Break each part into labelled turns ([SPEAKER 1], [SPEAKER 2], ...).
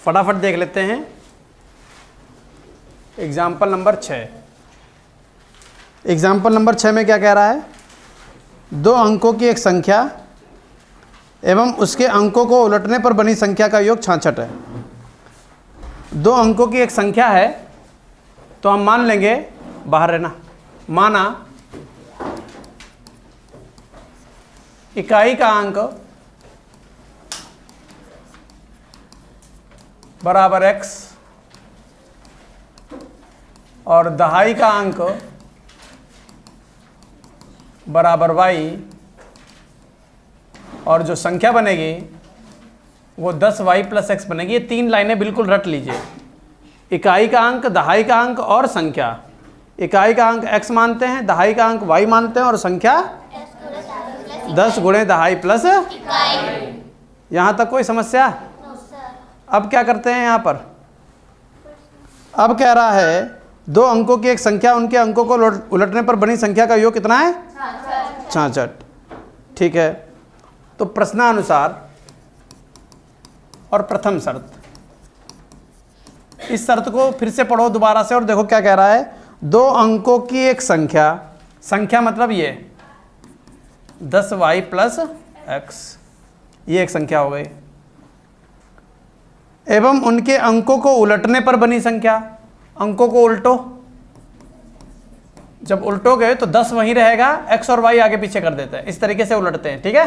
[SPEAKER 1] फटाफट देख लेते हैं। Example number 6। एग्जाम्पल नंबर 6 में क्या कह रहा है? 2 अंकों की एक संख्या एवं उसके अंकों को उलटने पर बनी संख्या का योग 66 है। 2 अंकों की एक संख्या है तो हम मान लेंगे, बाहर रहना, माना इकाई का अंक बराबर x और दहाई का अंक बराबर y, और जो संख्या बनेगी वो 10y + x बनेगी। ये 3 लाइनें बिल्कुल रट लीजिए। इकाई का अंक, दहाई का अंक और संख्या। इकाई का अंक x मानते हैं, दहाई का अंक y मानते हैं और संख्या 10 × दहाई + इकाई। यहाँ तक कोई समस्या? अब क्या करते हैं यहाँ पर? अब कह रहा है 2 अंकों की एक संख्या, उनके अंकों को उलटने पर बनी संख्या का योग कितना है? 66। ठीक है, तो प्रश्नानुसार और प्रथम शर्त, इस शर्त को फिर से पढ़ो दोबारा से और देखो क्या कह रहा है। 2 अंकों की एक संख्या, संख्या मतलब ये 10y + x, ये एक संख्या हो गई, एवं उनके अंकों को उलटने पर बनी संख्या। अंकों को उल्टो, जब उल्टोगे तो 10 वहीं रहेगा, x और y आगे पीछे कर देते हैं, इस तरीके से उलटते हैं। ठीक है,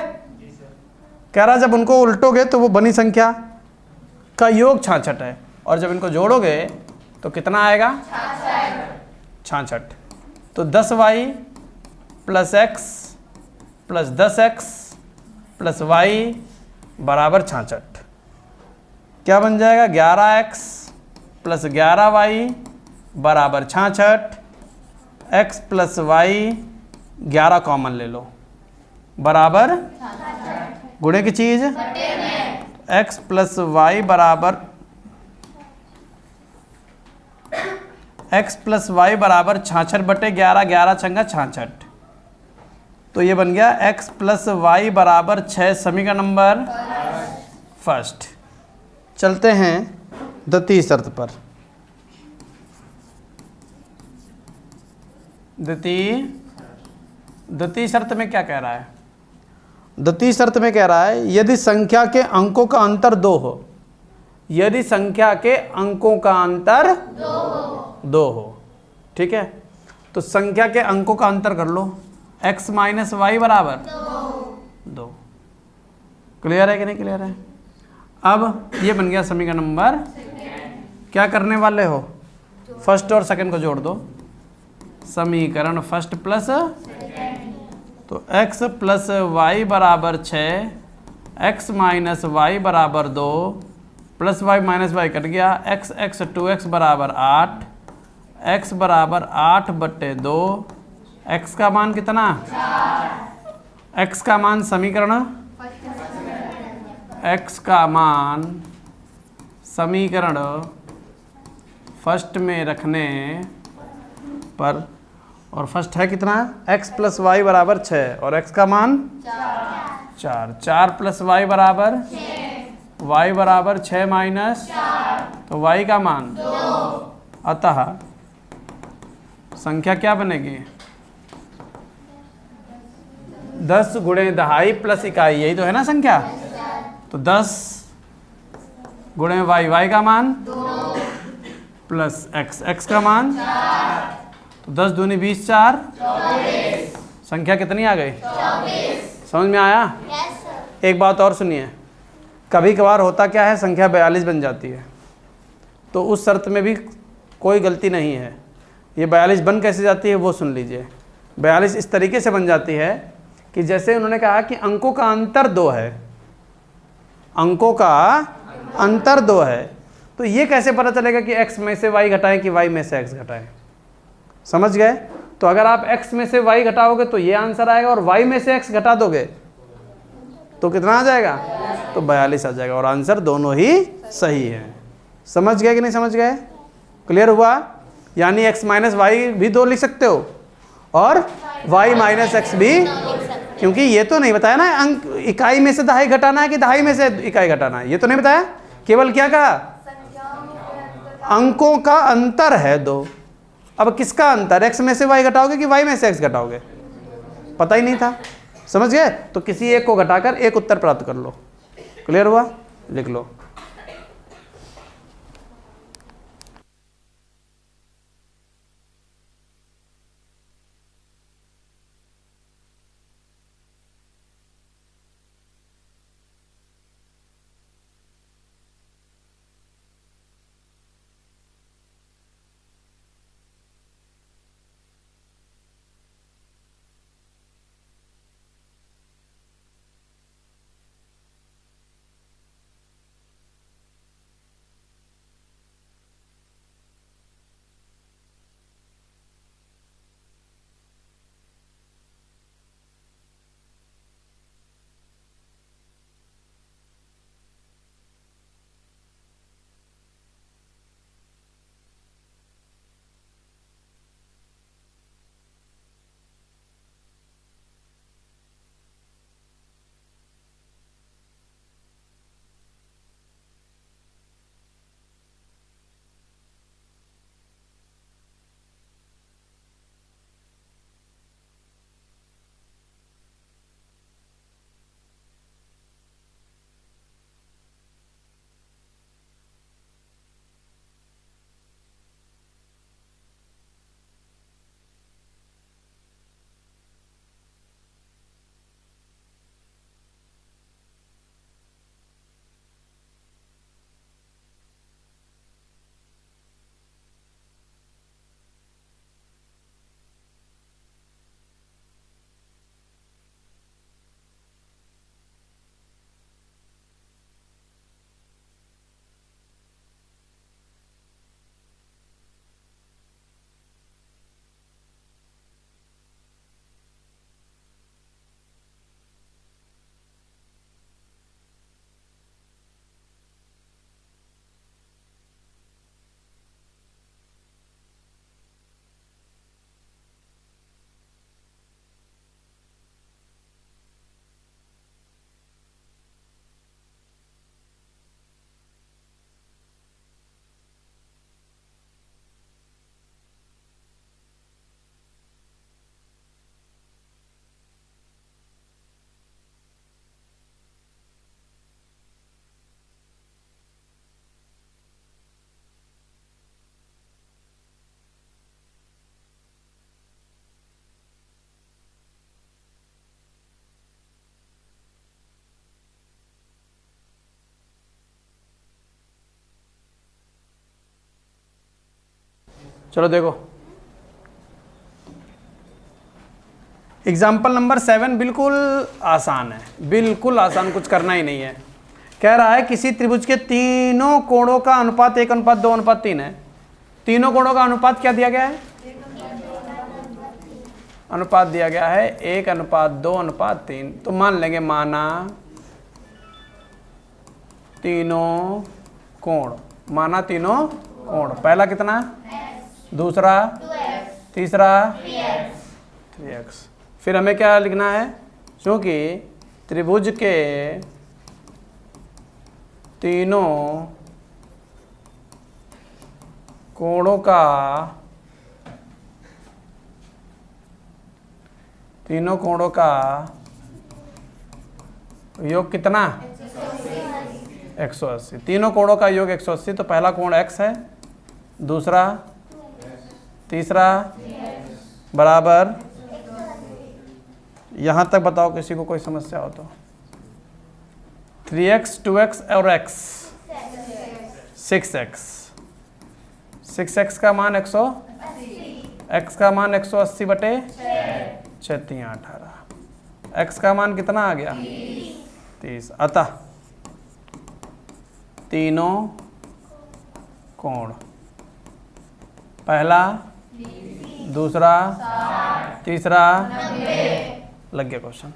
[SPEAKER 1] कह रहा जब उनको उल्टोगे तो वो बनी संख्या का योग 66 है, और जब इनको जोड़ोगे तो कितना आएगा? 66। तो 10y + x + 10x + y बराबर 66। क्या बन जाएगा? 11x + 11y बराबर 66। x + y 11 कॉमन ले लो, बराबर गुणे की चीज x + y बराबर x + y बराबर 66/11, 11 छंगा 66। तो ये बन गया x + y बराबर 6, समीकरण नंबर फर्स्ट। चलते हैं द्वितीय शर्त पर। द्वितीय शर्त में क्या कह रहा है? द्वितीय शर्त में कह रहा है यदि संख्या के अंकों का अंतर 2 हो, यदि संख्या के अंकों का अंतर 2 हो। ठीक है, तो संख्या के अंकों का अंतर कर लो, x - y बराबर 2। क्लियर है कि नहीं क्लियर है? अब ये बन गया समीकरण नंबर। क्या करने वाले हो? फर्स्ट और सेकंड को जोड़ दो, समीकरण फर्स्ट प्लस, तो x + y बराबर 6, x - y बराबर 2, प्लस y - y कट गया, x 2x बराबर 8, x बराबर 8/2, x का मान कितना? x का मान समीकरण, x का मान समीकरण फर्स्ट में रखने पर, और फर्स्ट है कितना? x + y बराबर 6 और x का मान 4, 4 + y बराबर 6, y बराबर 6 माइनस, तो y का मान 2। अतः संख्या क्या बनेगी? 10 × दहाई + इकाई, यही तो है ना संख्या। तो 10 × y का मान 2 प्लस x का मान 4, तो 10 दूनी 20, 4 24। संख्या कितनी आ गई? 24। समझ में आया? yes, एक बात और सुनिए, कभी कभार होता क्या है, संख्या 42 बन जाती है, तो उस शर्त में भी कोई गलती नहीं है। ये 42 बन कैसे जाती है वो सुन लीजिए। 42 इस तरीके से बन जाती है कि जैसे उन्होंने कहा कि अंकों का अंतर 2 है, अंकों का अंतर 2 है, तो ये कैसे पता चलेगा कि x में से y घटाएं कि y में से x घटाएं? समझ गए? तो अगर आप x में से y घटाओगे तो ये आंसर आएगा, और y में से x घटा दोगे तो कितना आ जाएगा? तो 42 आ जाएगा, और आंसर दोनों ही सही है। समझ गए कि नहीं समझ गए? क्लियर हुआ? यानी x - y भी 2 लिख सकते हो और y - x भी, क्योंकि ये तो नहीं बताया ना अंक इकाई में से दहाई घटाना है कि दहाई में से इकाई घटाना है, ये तो नहीं बताया। केवल क्या कहा? अंकों का अंतर है 2। अब किसका अंतर, x में से y घटाओगे कि y में से x घटाओगे, पता ही नहीं था, समझ गए। तो किसी एक को घटाकर एक उत्तर प्राप्त कर लो। क्लियर हुआ, लिख लो। चलो देखो, एग्जाम्पल नंबर 7 बिल्कुल आसान है, बिल्कुल आसान, कुछ करना ही नहीं है। कह रहा है किसी त्रिभुज के तीनों कोणों का अनुपात 1:2:3 है। तीनों कोणों का अनुपात क्या दिया गया है, अनुपात दिया गया है 1:2:3। तो मान लेंगे, माना तीनों कोण, माना तीनों कोण, पहला कितना, दूसरा, तीसरा 3x। फिर हमें क्या लिखना है, क्योंकि त्रिभुज के तीनों कोणों का योग कितना, 180। तीनों कोणों का योग 180। तो पहला कोण x है, दूसरा, तीसरा बराबर, यहां तक बताओ किसी को कोई समस्या हो तो। 3x 2x और x 6x, 6x का मान 180, x का मान 180 बटे 6 3 18, x का मान कितना आ गया, 30। अतः तीनों कोण, पहला, दूसरा, तीसरा, लग गया क्वेश्चन,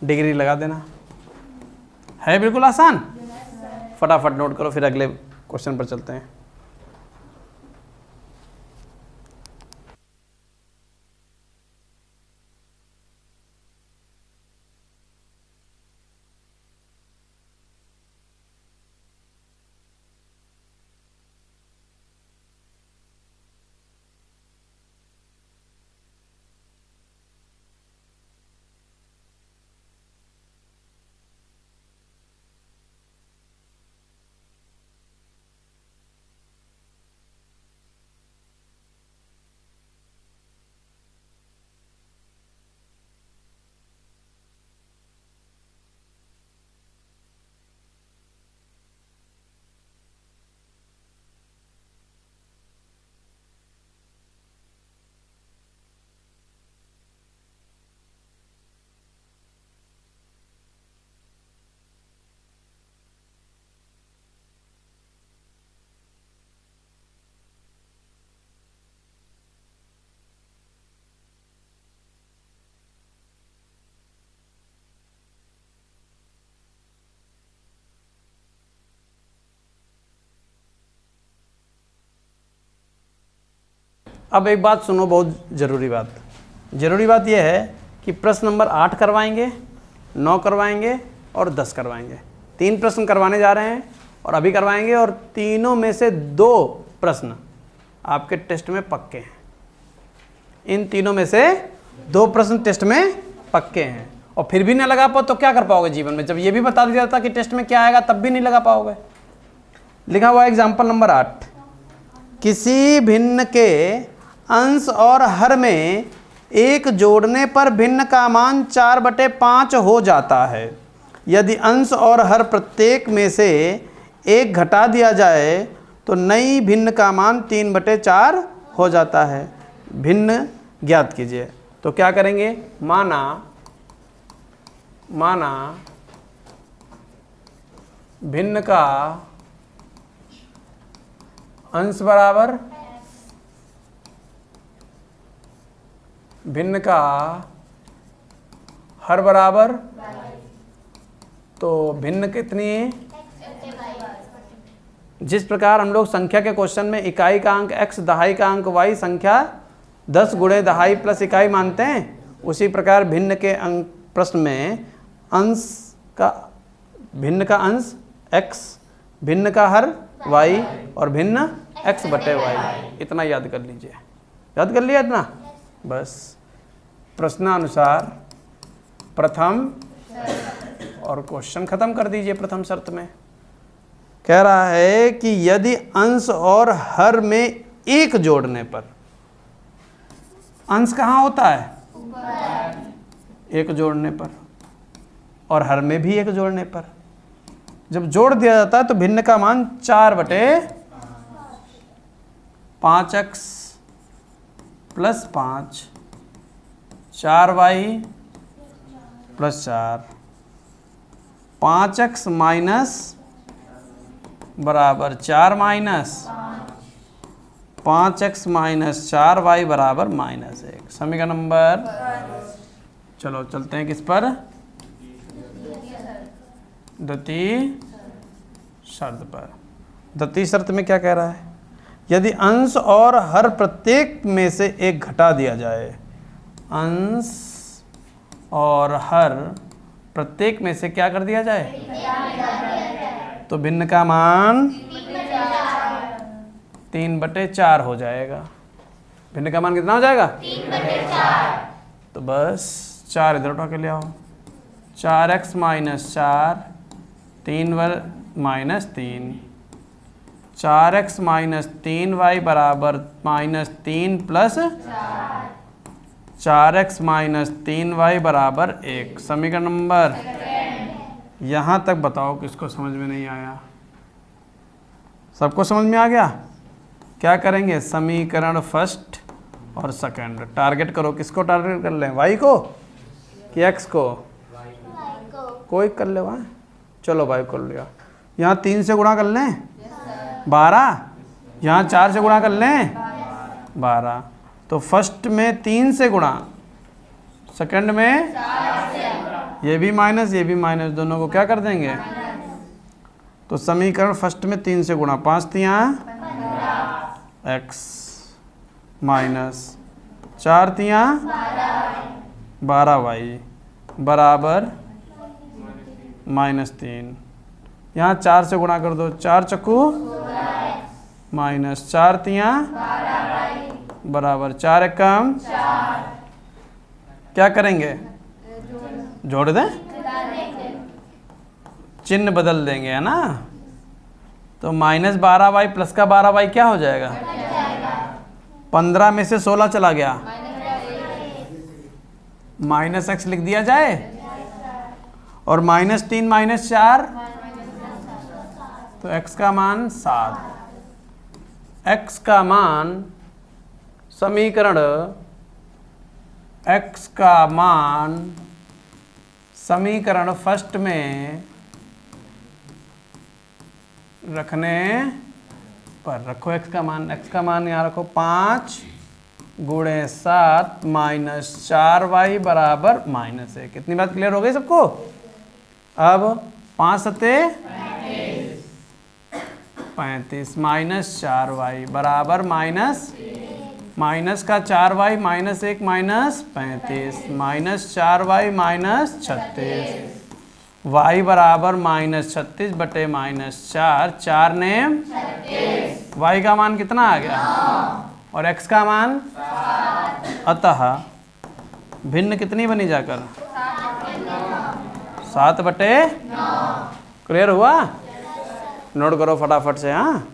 [SPEAKER 1] डिग्री लगा देना है, बिल्कुल आसान। फटाफट नोट करो, फिर अगले क्वेश्चन पर चलते हैं। अब एक बात सुनो, बहुत ज़रूरी बात यह है कि प्रश्न नंबर 8 करवाएंगे, 9 करवाएंगे और 10 करवाएंगे। 3 प्रश्न करवाने जा रहे हैं और अभी करवाएंगे, और तीनों में से 2 प्रश्न आपके टेस्ट में पक्के हैं। इन तीनों में से 2 प्रश्न टेस्ट में पक्के हैं, और फिर भी नहीं लगा पाओ तो क्या कर पाओगे जीवन में? जब ये भी बता दिया जाता कि टेस्ट में क्या आएगा तब भी नहीं लगा पाओगे। लिखा हुआ एग्जाम्पल नंबर 8, किसी भिन्न के अंश और हर में 1 जोड़ने पर भिन्न का मान 4/5 हो जाता है। यदि अंश और हर प्रत्येक में से 1 घटा दिया जाए तो नई भिन्न का मान 3/4 हो जाता है। भिन्न ज्ञात कीजिए। तो क्या करेंगे? माना भिन्न का अंश बराबर भिन्न का हर बराबर, तो भिन्न कितनी है? जिस प्रकार हम लोग संख्या के क्वेश्चन में इकाई का अंक x, दहाई का अंक y, संख्या 10 गुणे दहाई प्लस इकाई मानते हैं, उसी प्रकार भिन्न के अंक प्रश्न में भिन्न का अंश x, भिन्न का हर y और भिन्न x/y। इतना याद कर लीजिए। याद कर लिया इतना? बस प्रश्नानुसार प्रथम और क्वेश्चन खत्म कर दीजिए। प्रथम शर्त में कह रहा है कि यदि अंश और हर में 1 जोड़ने पर, अंश कहाँ होता है? 1 जोड़ने पर, और हर में भी 1 जोड़ने पर, जब जोड़ दिया जाता है तो भिन्न का मान 4/5x + 5, 4y + 4, 5x माइनस बराबर 4 माइनस 5x माइनस 4y बराबर -1। समीकरण नंबर, चलो चलते हैं किस पर? द्वितीय शर्त पर। द्वितीय शर्त में क्या कह रहा है? यदि अंश और हर प्रत्येक में से 1 घटा दिया जाए, अंश और हर प्रत्येक में से क्या कर दिया जाए? तो भिन्न का मान 3/4 हो जाएगा। भिन्न का मान कितना हो जाएगा? 3/4। तो बस 4 इधर उठा के ले आओ। 4x minus 4, 3y minus 3, 4x minus 3y बराबर -3 प्लस 4x माइनस 3y बराबर 1। समीकरण नंबर, यहाँ तक बताओ किसको समझ में नहीं आया? सबको समझ में आ गया? क्या करेंगे? समीकरण फर्स्ट और सेकंड टारगेट करो। किसको टारगेट कर लें? y को कि x को? कोई कर ले वहाँ। चलो y कर लिया। यहाँ 3 से गुणा कर लें 12, यहाँ 4 से गुणा कर लें 12। तो फर्स्ट में 3 से गुणा, सेकंड में ये भी माइनस ये भी माइनस, दोनों को क्या कर देंगे? तो समीकरण फर्स्ट में 3 से गुणा, 5 तियाँ x माइनस 4 तियाँ 12y बराबर -3। यहाँ 4 से गुणा कर दो, 4 चक्कू माइनस 4 तियाँ बराबर 4 एकम, क्या करेंगे? जोड़ दें, चिन्ह बदल देंगे, है ना? तो -12y प्लस का 12y क्या हो जाएगा? 15 में से 16 चला गया, -x लिख दिया जाए, और -3 - 4 तो x का मान 7। x का मान, समीकरण x का मान समीकरण फर्स्ट में रखने पर रखो x का मान यहाँ रखो 5 गुणे 7 माइनस 4y बराबर -1। कितनी बात क्लियर हो गई सबको? अब 5 सते 35 माइनस 4y बराबर माइनस का 4y minus 1 minus 35 minus 4y minus 36 y बराबर माइनस 36 बटे माइनस 4, 4 ने y का मान कितना आ गया और x का मान, अतः भिन्न कितनी बनी जाकर 7 बटे 9। क्लियर हुआ? नोट करो फटाफट से। हाँ,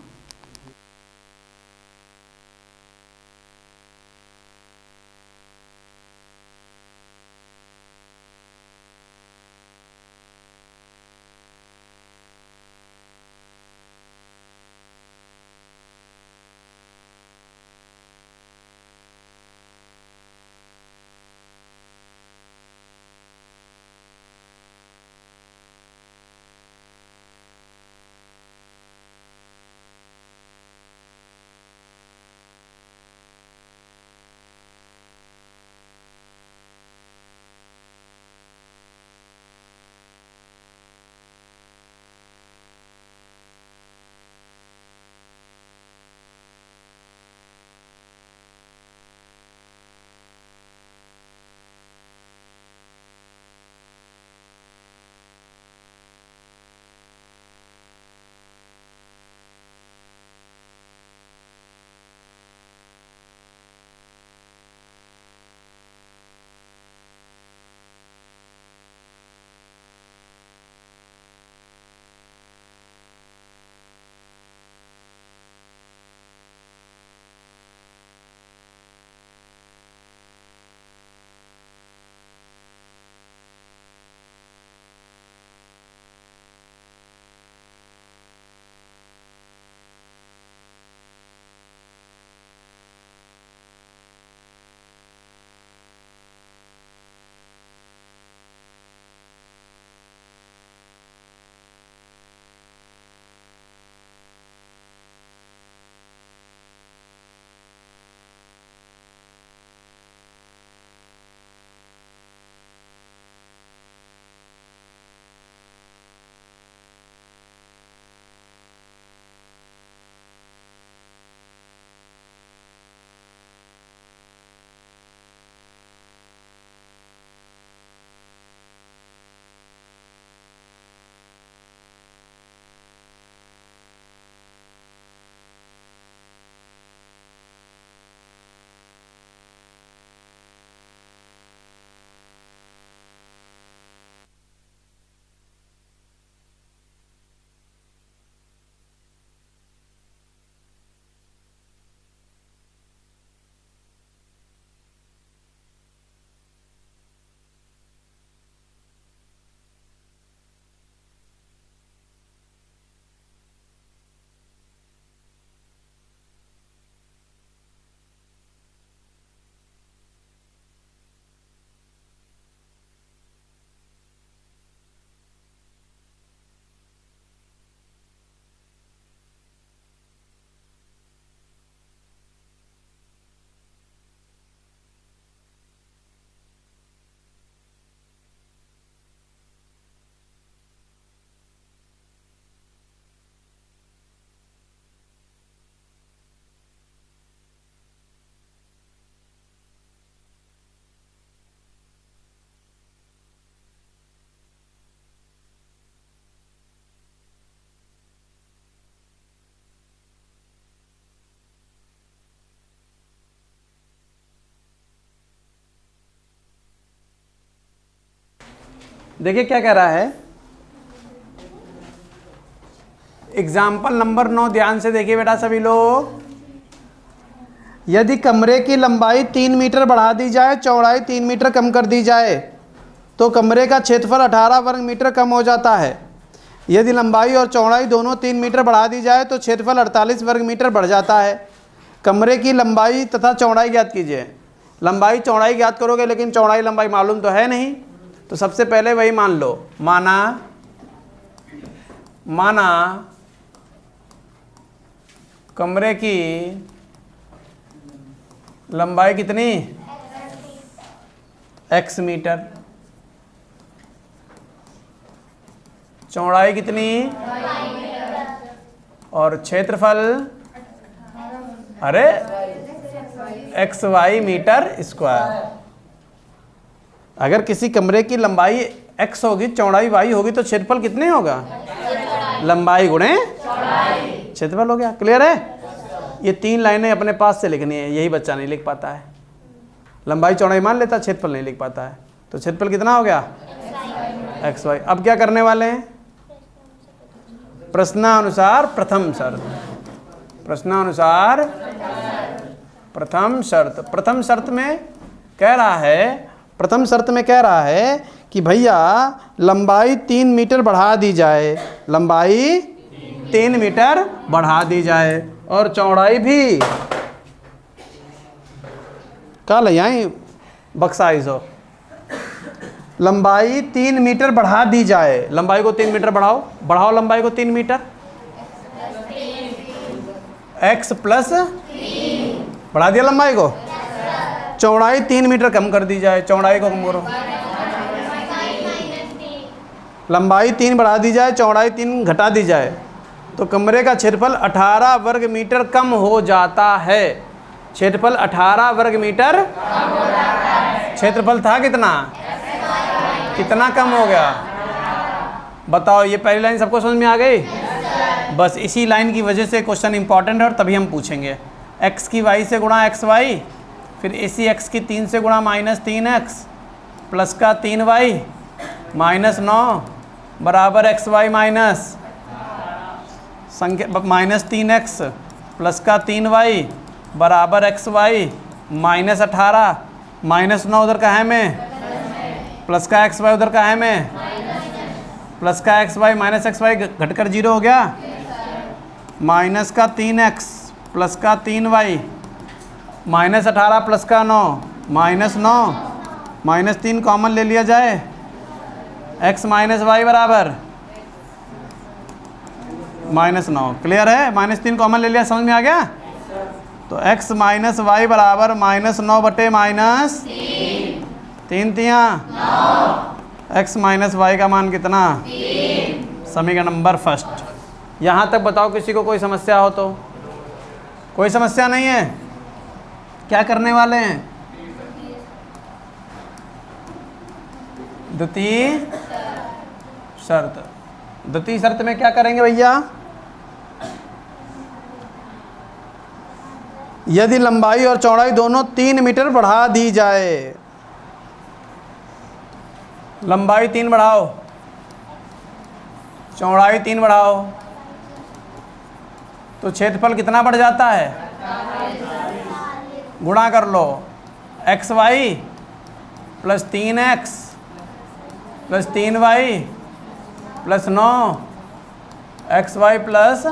[SPEAKER 1] देखिए क्या कह रहा है। एग्जाम्पल नंबर 9 ध्यान से देखिए बेटा सभी लोग। यदि कमरे की लंबाई 3 मीटर बढ़ा दी जाए, चौड़ाई 3 मीटर कम कर दी जाए तो कमरे का क्षेत्रफल 18 वर्ग मीटर कम हो जाता है। यदि लंबाई और चौड़ाई दोनों 3 मीटर बढ़ा दी जाए तो क्षेत्रफल 48 वर्ग मीटर बढ़ जाता है। कमरे की लंबाई तथा चौड़ाई ज्ञात कीजिए। लंबाई चौड़ाई ज्ञात करोगे लेकिन चौड़ाई लंबाई मालूम तो है नहीं, तो सबसे पहले वही मान लो। माना कमरे की लंबाई कितनी, x मीटर, चौड़ाई कितनी और क्षेत्रफल, अरे XY मीटर स्क्वायर। अगर किसी कमरे की लंबाई x होगी, चौड़ाई y होगी, तो क्षेत्रफल कितने होगा? लंबाई गुणे क्षेत्रफल हो गया। क्लियर है? ये 3 लाइनें अपने पास से लिखनी है, यही बच्चा नहीं लिख पाता है। लंबाई चौड़ाई मान लेता, क्षेत्रफल नहीं लिख पाता है। तो क्षेत्रफल कितना हो गया? XY। अब क्या करने वाले हैं? प्रश्नानुसार प्रथम शर्त। प्रश्नानुसार प्रथम शर्त। प्रथम शर्त में कह रहा है कि भैया लंबाई 3 मीटर बढ़ा दी जाए, लंबाई 3 मीटर बढ़ा दी जाए और चौड़ाई भी क्या ले आई बक्साइज हो। लंबाई 3 मीटर बढ़ा दी जाए, लंबाई को 3 मीटर बढ़ाओ लंबाई को 3 मीटर, x प्लस बढ़ा दिया लंबाई को, चौड़ाई 3 मीटर कम कर दी जाए, चौड़ाई को कम करो, लंबाई 3 बढ़ा दी जाए, चौड़ाई 3 घटा दी जाए, तो कमरे का क्षेत्रफल 18 वर्ग मीटर कम हो जाता है। क्षेत्रफल 18 वर्ग मीटर, क्षेत्रफल था कितना कम हो गया? बताओ। ये पहली लाइन सबको समझ में आ गई? बस इसी लाइन की वजह से क्वेश्चन इंपॉर्टेंट है और तभी हम पूछेंगे। x की y से गुणा xy, फिर इसी x की 3 से गुणा -3x प्लस का 3y -9 बराबर xy माइनस संख्या -3x प्लस का 3y बराबर xy -18 -9 उधर का है में, प्लस का xy उधर का है में, प्लस का xy माइनस xy घटकर 0 हो गया, माइनस का 3x प्लस का 3y -18 प्लस का 9 -9 -3 कॉमन ले लिया जाए, x माइनस वाई बराबर -9। क्लियर है? -3 कॉमन ले लिया, समझ में आ गया? तो x माइनस वाई बराबर -9 बटे -3 x माइनस वाई का मान कितना? समीकरण नंबर फर्स्ट। यहाँ तक बताओ किसी को कोई समस्या हो तो? कोई समस्या नहीं है? क्या करने वाले हैं? द्वितीय शर्त। द्वितीय शर्त में क्या करेंगे भैया? यदि लंबाई और चौड़ाई दोनों 3 मीटर बढ़ा दी जाए, लंबाई 3 बढ़ाओ, चौड़ाई 3 बढ़ाओ, तो क्षेत्रफल कितना बढ़ जाता है? गुणा कर लो, xy plus 3x plus 3y plus 9 xy plus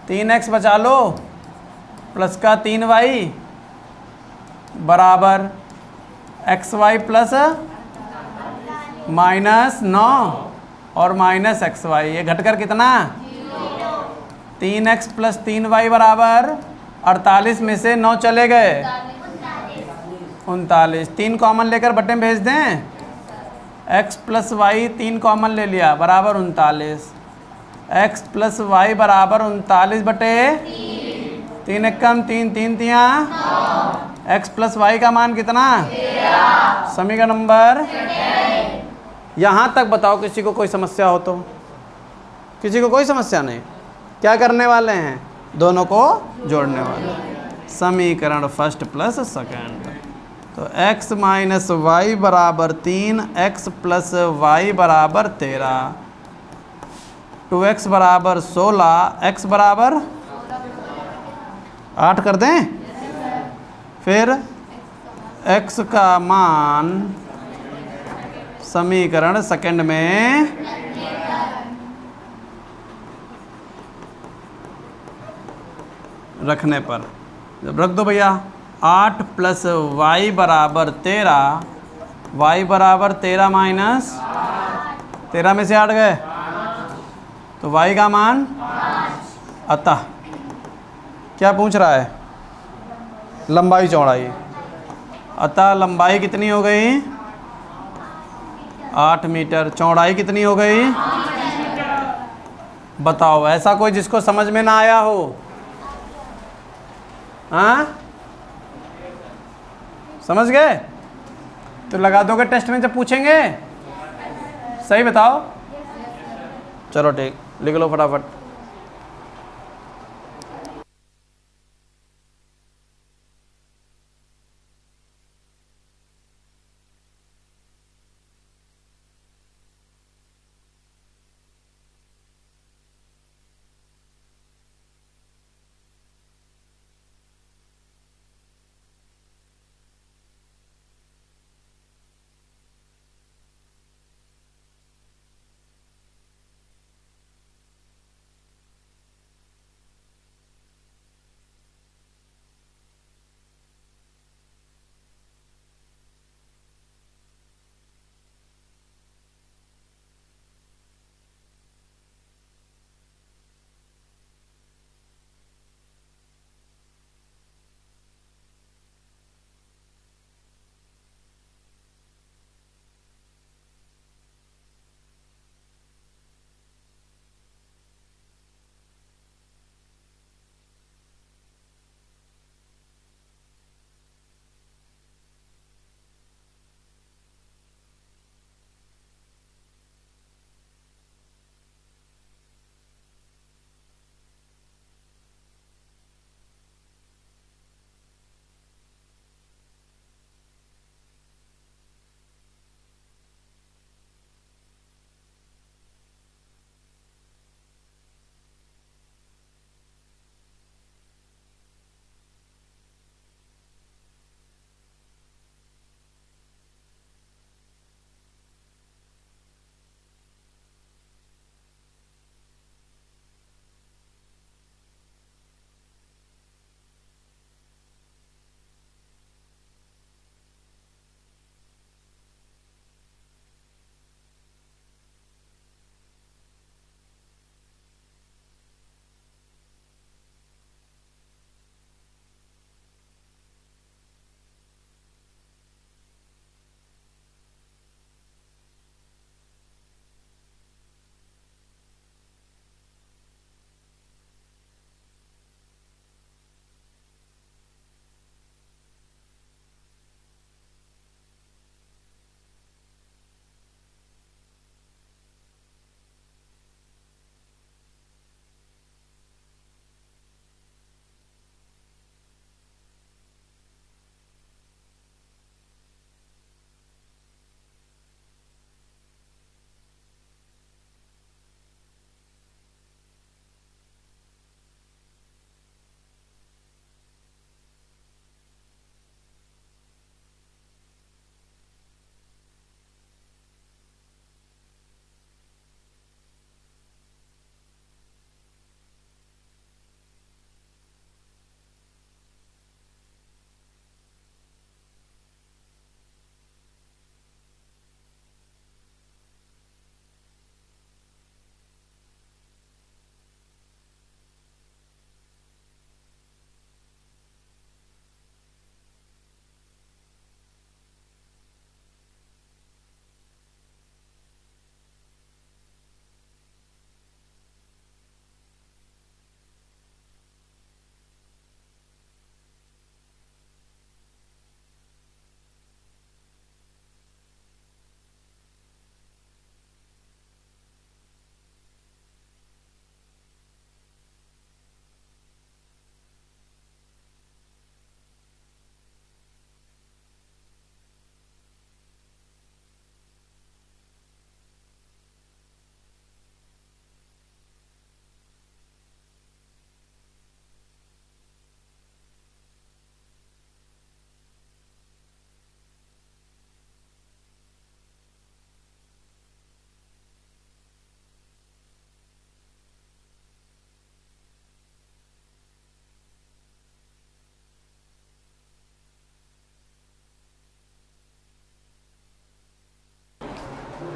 [SPEAKER 1] 3x बचा लो प्लस का 3y बराबर xy प्लस -9 और माइनस xy, ये घटकर कितना? 3x प्लस 3y बराबर 48 में से 9 चले गए 39, 3 कॉमन लेकर बटे में भेज दें, x प्लस वाई 3 कॉमन ले लिया बराबर 39, x प्लस वाई बराबर 39 बटे 3 एकम 3 3 तियाँ, x प्लस वाई का मान कितना? समीकरण नंबर। यहाँ तक बताओ किसी को कोई समस्या हो तो? किसी को कोई समस्या नहीं? क्या करने वाले हैं? दोनों को जोड़ने वाले। समीकरण फर्स्ट प्लस सेकंड। तो x माइनस वाई बराबर 3, x प्लस वाई बराबर 13, 2x बराबर 16, x बराबर 8 कर दें। फिर x का मान समीकरण सेकंड में रखने पर, जब रख दो भैया 8 प्लस वाई बराबर 13, वाई बराबर 13 माइनस 13 में से 8 गए तो वाई का मान, अतः क्या पूछ रहा है? लंबाई चौड़ाई। अतः लंबाई कितनी हो गई? 8 मीटर। चौड़ाई कितनी हो गई? बताओ, ऐसा कोई जिसको समझ में ना आया हो? हाँ, समझ गए? तो लगा दोगे टेस्ट में जब पूछेंगे? सही बताओ। चलो ठीक, लिख लो फटाफट।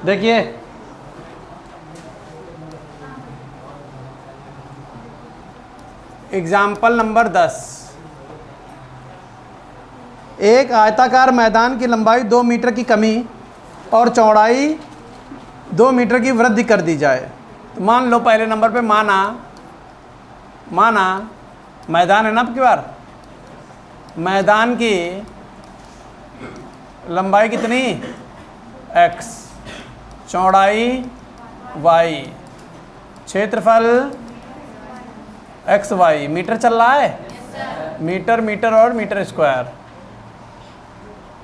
[SPEAKER 1] देखिए एग्जाम्पल नंबर 10। एक आयताकार मैदान की लंबाई 2 मीटर की कमी और चौड़ाई 2 मीटर की वृद्धि कर दी जाए। तो मान लो पहले नंबर पे माना मैदान है ना, आपकी बार मैदान की लंबाई कितनी x, चौड़ाई y, क्षेत्रफल x y। मीटर चल रहा है, मीटर मीटर और मीटर स्क्वायर।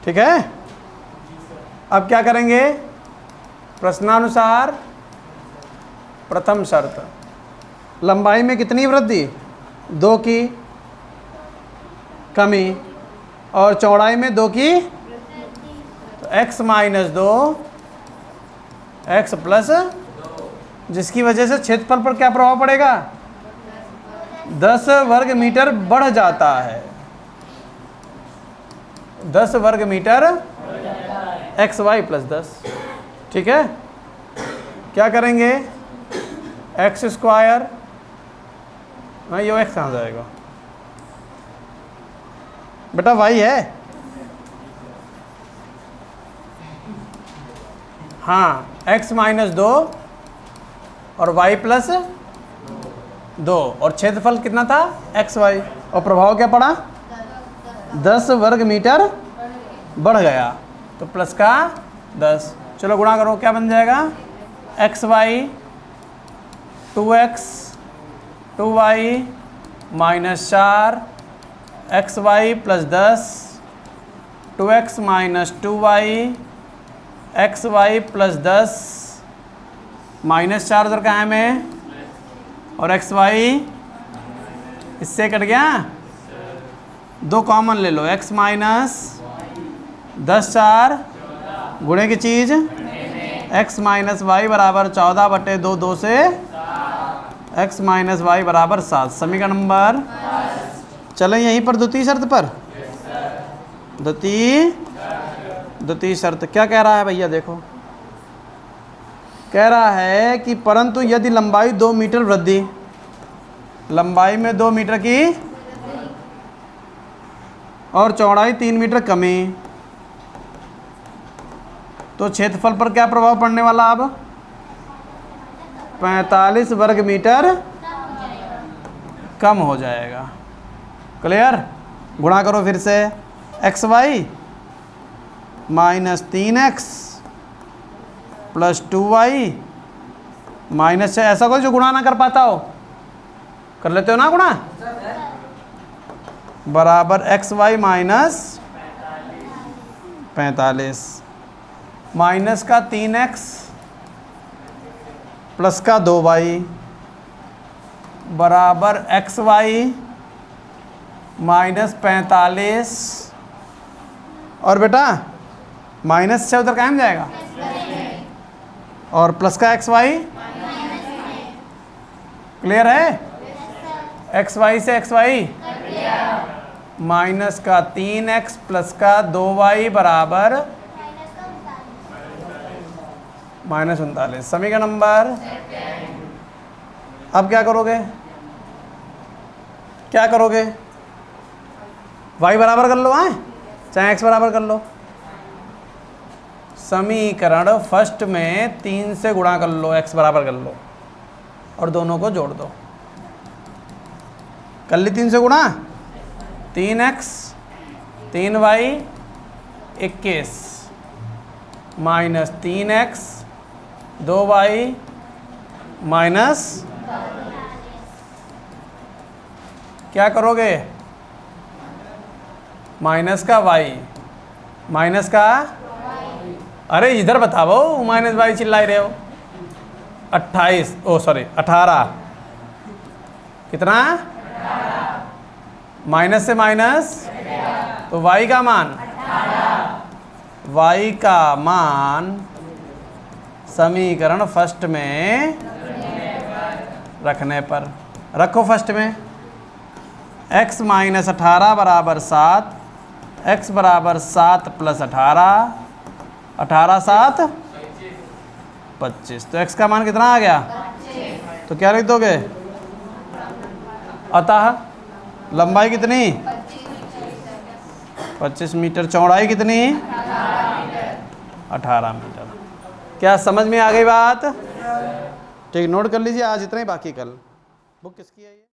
[SPEAKER 1] ठीक है। अब क्या करेंगे, प्रश्नानुसार प्रथम शर्त, लंबाई में कितनी वृद्धि, 2 की कमी, और चौड़ाई में 2 की, तो x माइनस 2 x प्लस, जिसकी वजह से क्षेत्रफल पर क्या प्रभाव पड़ेगा, 10 वर्ग मीटर बढ़ जाता है, 10 वर्ग मीटर एक्स वाई प्लस 10। ठीक है। क्या करेंगे, एक्स स्क्वायर, ये एक्स कहाँ जाएगा बेटा, वाई है। हाँ, एक्स माइनस 2 और वाई प्लस 2, और क्षेत्रफल कितना था, एक्स वाई, और प्रभाव क्या पड़ा, 10 वर्ग मीटर बढ़ गया, तो प्लस का 10। चलो गुणा करो, क्या बन जाएगा, x y 2x 2y minus 4 x y plus 10 2x minus 2y x y plus 10 minus 4 उधर कहाँ है में, और एक्स वाई इससे कट गया, 2 कॉमन ले लो, x माइनस 10 4 गुणे की चीज़, x माइनस वाई बराबर 14/2, 2 से x माइनस वाई बराबर 7। समीकरण नंबर, चलें यहीं पर द्वितीय शर्त पर, द्वितीय शर्त क्या कह रहा है भैया, देखो कह रहा है कि परंतु यदि लंबाई 2 मीटर वृद्धि, लंबाई में 2 मीटर की और चौड़ाई 3 मीटर कमी, तो क्षेत्रफल पर क्या प्रभाव पड़ने वाला, अब 45 वर्ग मीटर कम हो जाएगा। क्लियर। गुणा करो फिर से, x y minus 3x plus 2y minus 6, ऐसा कोई जो गुणा ना कर पाता हो, कर लेते हो ना गुणा, बराबर एक्स वाई माइनस 45 माइनस का 3x प्लस का 2y बराबर एक्स वाई माइनस 45, और बेटा माइनस 6 उधर कहाँ में जाएगा, और प्लस का एक्स वाई। क्लियर है। एक्स वाई से एक्स वाई माइनस का 3x प्लस का 2y बराबर माइनस 39। समीकरण नंबर, अब क्या करोगे, क्या करोगे, y बराबर कर लो, आए चाहे x बराबर कर लो। समीकरण फर्स्ट में 3 से गुणा कर लो, x बराबर कर लो, और दोनों को जोड़ दो। कर ली 3 से गुणा, 3x 3y 21 minus 3x 2y minus, क्या करोगे, माइनस का y माइनस का, अरे इधर बताओ, माइनस वाई चिल्ला रहे हो, 18 कितना, माइनस से माइनस, तो y का मान, y का मान समीकरण फर्स्ट में रखने पर, रखो फर्स्ट में, x माइनस 18 बराबर 7, x बराबर 7 प्लस 18, 18 7 25, तो x का मान कितना आ गया, तो क्या लिख दोगे, अतः लंबाई कितनी 25 मीटर, चौड़ाई कितनी 18 मीटर। क्या समझ में आ गई बात, ठीक, नोट कर लीजिए, आज इतना ही, बाकी कल। बुक किसकी है ये।